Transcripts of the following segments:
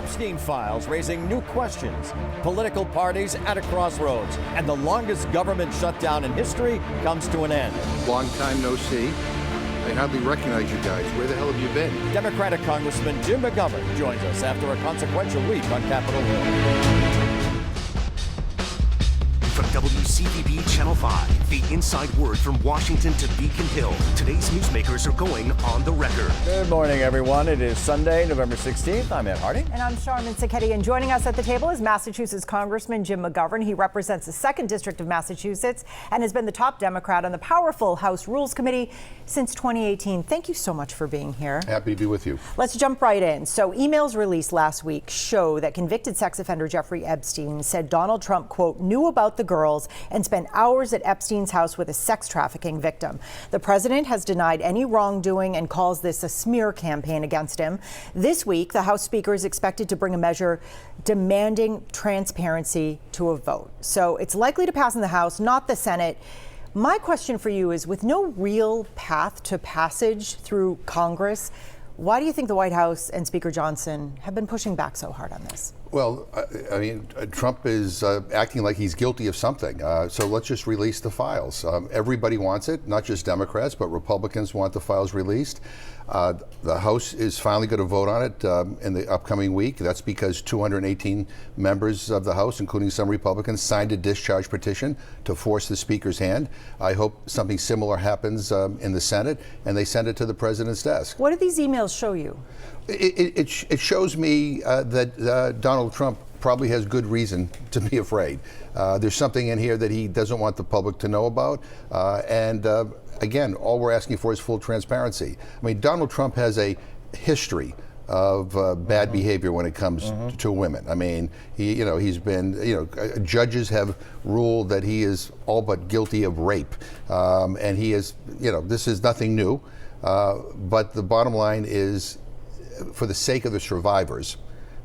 Epstein files raising new questions, political parties at a crossroads, and the longest government shutdown in history comes to an end. Long time no see. I hardly recognize you guys. Where the hell have you been? Democratic Congressman Jim McGovern joins us after a consequential week on Capitol Hill. From WCVB Channel 5, the inside word from Washington to Beacon Hill. Today's newsmakers are going on the record. Good morning, everyone. It is Sunday, November 16th. I'm Ed Harding. And I'm Charmin Sacchetti. And joining us at the table is Massachusetts Congressman Jim McGovern. He represents the 2nd District of Massachusetts and has been the top Democrat on the powerful House Rules Committee since 2018. Thank you so much for being here. Happy to be with you. Let's jump right in. So emails released last week show that convicted sex offender Jeffrey Epstein said Donald Trump, quote, knew about the girls and spent hours at Epstein's house with a sex trafficking victim. The president has denied any wrongdoing and calls this a smear campaign against him. This week, the House Speaker is expected to bring a measure demanding transparency to a vote. So it's likely to pass in the House, not the Senate. My question for you is, with no real path to passage through Congress, why do you think the White House and Speaker Johnson have been pushing back so hard on this? Well, I mean, Trump is acting like he's guilty of something. So let's just release the files. Everybody wants it, not just Democrats, but Republicans want the files released. The House is finally going to vote on it in the upcoming week. That's because 218 members of the House, including some Republicans, signed a discharge petition to force the Speaker's hand. I hope something similar happens in the Senate, and they send it to the President's desk. What do these emails show you? It shows me that Donald Trump probably has good reason to be afraid. There's something in here that he doesn't want the public to know about. Again, all we're asking for is full transparency. I mean, Donald Trump has a history of bad behavior when it comes to women. I mean, he's been, judges have ruled that he is all but guilty of rape. And he is, this is nothing new. But the bottom line is, for the sake of the survivors,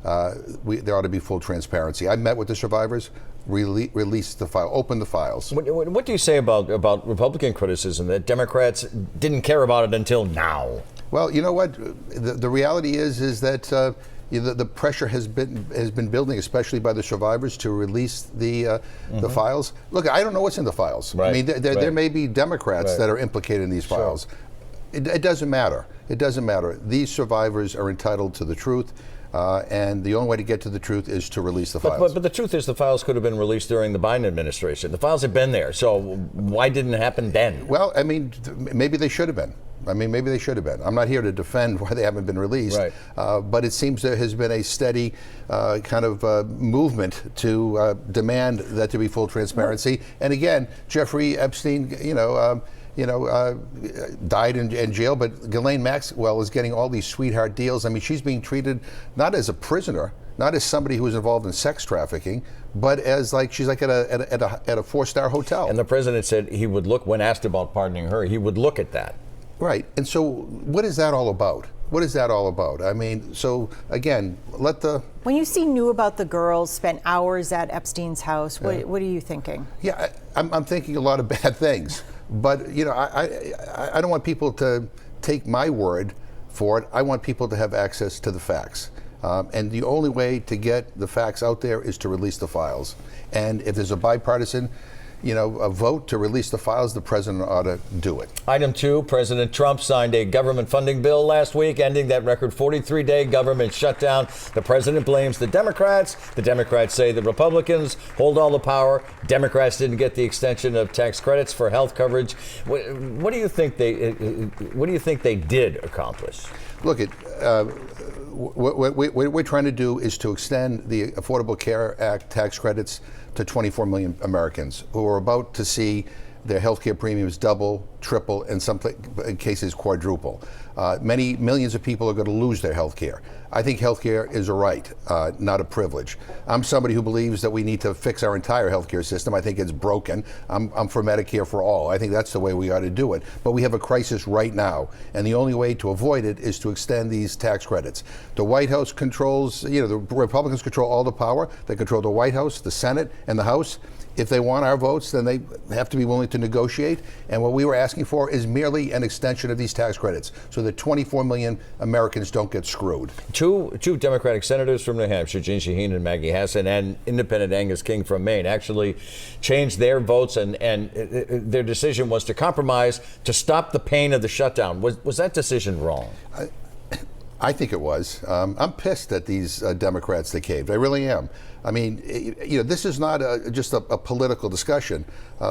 there ought to be full transparency. I met with the survivors, release the file, open the files. What do you say about Republican criticism that Democrats didn't care about it until now? Well, you know what? The reality is that the pressure has been building, especially by the survivors, to release the files. Look, I don't know what's in the files. Right. I mean, there may be Democrats that are implicated in these files. Sure. It doesn't matter. It doesn't matter. These survivors are entitled to the truth. And the only way to get to the truth is to release the files. But the truth is the files could have been released during the Biden administration. The files have been there, so why didn't it happen then? Well, I mean, maybe they should have been. Maybe they should have been. I'm not here to defend why they haven't been released, right. But it seems there has been a steady kind of movement to demand that there be full transparency. Right. And again, Jeffrey Epstein, died in jail, but Ghislaine Maxwell is getting all these sweetheart deals. I mean, she's being treated not as a prisoner, not as somebody who was involved in sex trafficking, but as she's at a 4-star hotel. And the president said he would look, when asked about pardoning her, he would look at that. Right. And so what is that all about? What is that all about? I mean, so again, When you see knew about the girls, spent hours at Epstein's house, what are you thinking? Yeah, I'm thinking a lot of bad things. But, I don't want people to take my word for it. I want people to have access to the facts. And the only way to get the facts out there is to release the files. And if there's a bipartisan a vote to release the files, the president ought to do it. Item 2, President Trump signed a government funding bill last week, ending that record 43-day government shutdown. The president blames the Democrats. The Democrats say the Republicans hold all the power. Democrats didn't get the extension of tax credits for health coverage. What do you think they did accomplish? Look, what we're trying to do is to extend the Affordable Care Act tax credits to 24 million Americans who are about to see their health care premiums double, triple, in some cases quadruple. Many millions of people are going to lose their health care. I think health care is a right, not a privilege. I'm somebody who believes that we need to fix our entire health care system. I think it's broken. I'm for Medicare for all. I think that's the way we ought to do it. But we have a crisis right now, and the only way to avoid it is to extend these tax credits. The White House controls, the Republicans control all the power. They control the White House, the Senate, and the House. If they want our votes, then they have to be willing to negotiate. And what we were asking for is merely an extension of these tax credits so that 24 million Americans don't get screwed. Two Democratic senators from New Hampshire, Jeanne Shaheen and Maggie Hassan, and independent Angus King from Maine actually changed their votes, and their decision was to compromise to stop the pain of the shutdown. Was that decision wrong? I think it was. I'm pissed at these Democrats that caved. I really am. I mean, this is not just a political discussion.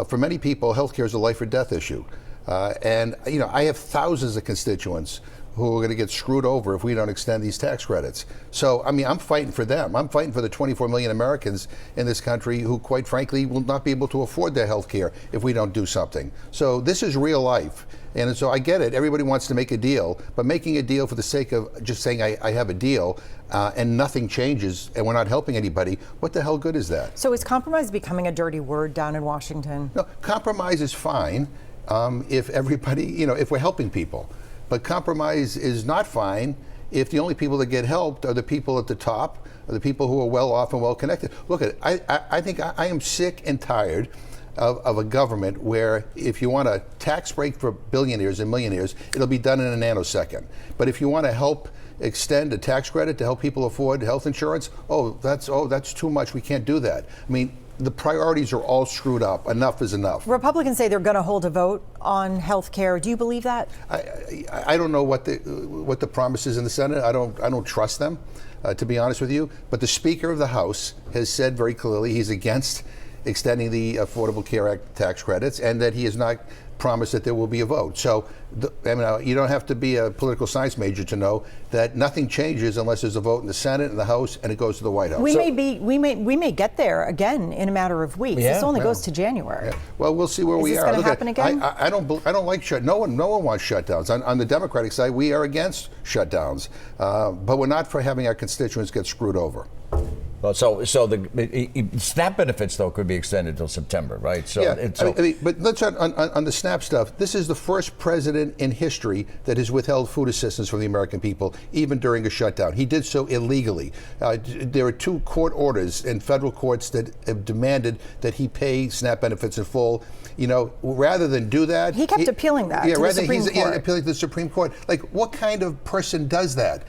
For many people, healthcare is a life or death issue. And I have thousands of constituents who are going to get screwed over if we don't extend these tax credits. So, I mean, I'm fighting for them. I'm fighting for the 24 million Americans in this country who, quite frankly, will not be able to afford their health care if we don't do something. So this is real life. And so I get it. Everybody wants to make a deal, but making a deal for the sake of just saying I have a deal and nothing changes and we're not helping anybody, what the hell good is that? So is compromise becoming a dirty word down in Washington? No, compromise is fine if everybody, if we're helping people. But compromise is not fine if the only people that get helped are the people at the top, are the people who are well off and well connected. Look, I think I am sick and tired of a government where if you want a tax break for billionaires and millionaires, it'll be done in a nanosecond. But if you want to help extend a tax credit to help people afford health insurance, that's too much. We can't do that. I mean, the priorities are all screwed up. Enough is enough. Republicans say they're going to hold a vote on health care. Do you believe that? I don't know what the promise is in the Senate. I don't trust them, to be honest with you. But the Speaker of the House has said very clearly he's against extending the Affordable Care Act tax credits, and that he has not promised that there will be a vote. So, you don't have to be a political science major to know that nothing changes unless there's a vote in the Senate and the House, and it goes to the White House. We may get there again in a matter of weeks. This only goes to January. Yeah. Well, we'll see where we are. Is this going to happen again? I don't like no one wants shutdowns. On the Democratic side, we are against shutdowns, but we're not for having our constituents get screwed over. Well, so the SNAP benefits, though, could be extended till September, right? So, yeah, but let's on the SNAP stuff. This is the first president in history that has withheld food assistance from the American people, even during a shutdown. He did so illegally. There are 2 court orders in federal courts that have demanded that he pay SNAP benefits in full. Rather than do that, he kept appealing that to the Supreme Court. Yeah, appealing to the Supreme Court. Like, what kind of person does that?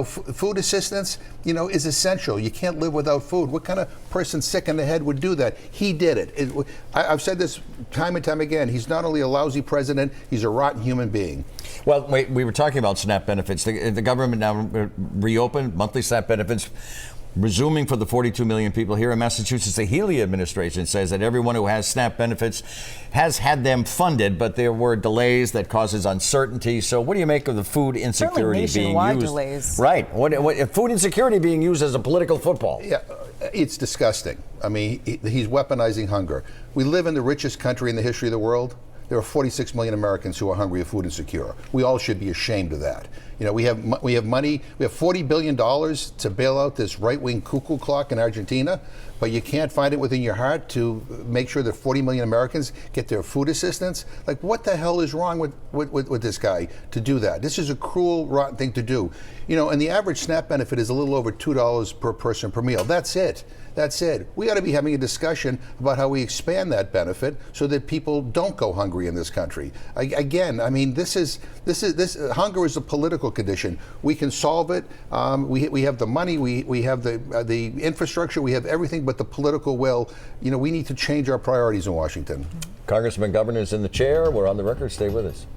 Food assistance, is essential. You can't live without food. What kind of person sick in the head would do that? He did it. I've said this time and time again. He's not only a lousy president, he's a rotten human being. Well, we were talking about SNAP benefits. The government now reopened monthly SNAP benefits, resuming for the 42 million people here in Massachusetts. The Healy administration says that everyone who has SNAP benefits has had them funded, but there were delays that causes uncertainty. So what do you make of the food insecurity being used? Delays. Right. What food insecurity being used as a political football? Yeah, it's disgusting. I mean, he's weaponizing hunger. We live in the richest country in the history of the world. There are 46 million Americans who are hungry and food insecure. We all should be ashamed of that. We have money. We have $40 billion to bail out this right-wing cuckoo clock in Argentina, but you can't find it within your heart to make sure that 40 million Americans get their food assistance. Like, what the hell is wrong with this guy to do that? This is a cruel, rotten thing to do. And the average SNAP benefit is a little over $2 per person per meal. That's it. That's it. We ought to be having a discussion about how we expand that benefit so that people don't go hungry in this country. Again, I mean, this hunger is a political condition. We can solve it. We have the money. We have the infrastructure. We have everything but the political will. We need to change our priorities in Washington. Congressman Governor's in the chair. We're on the record. Stay with us.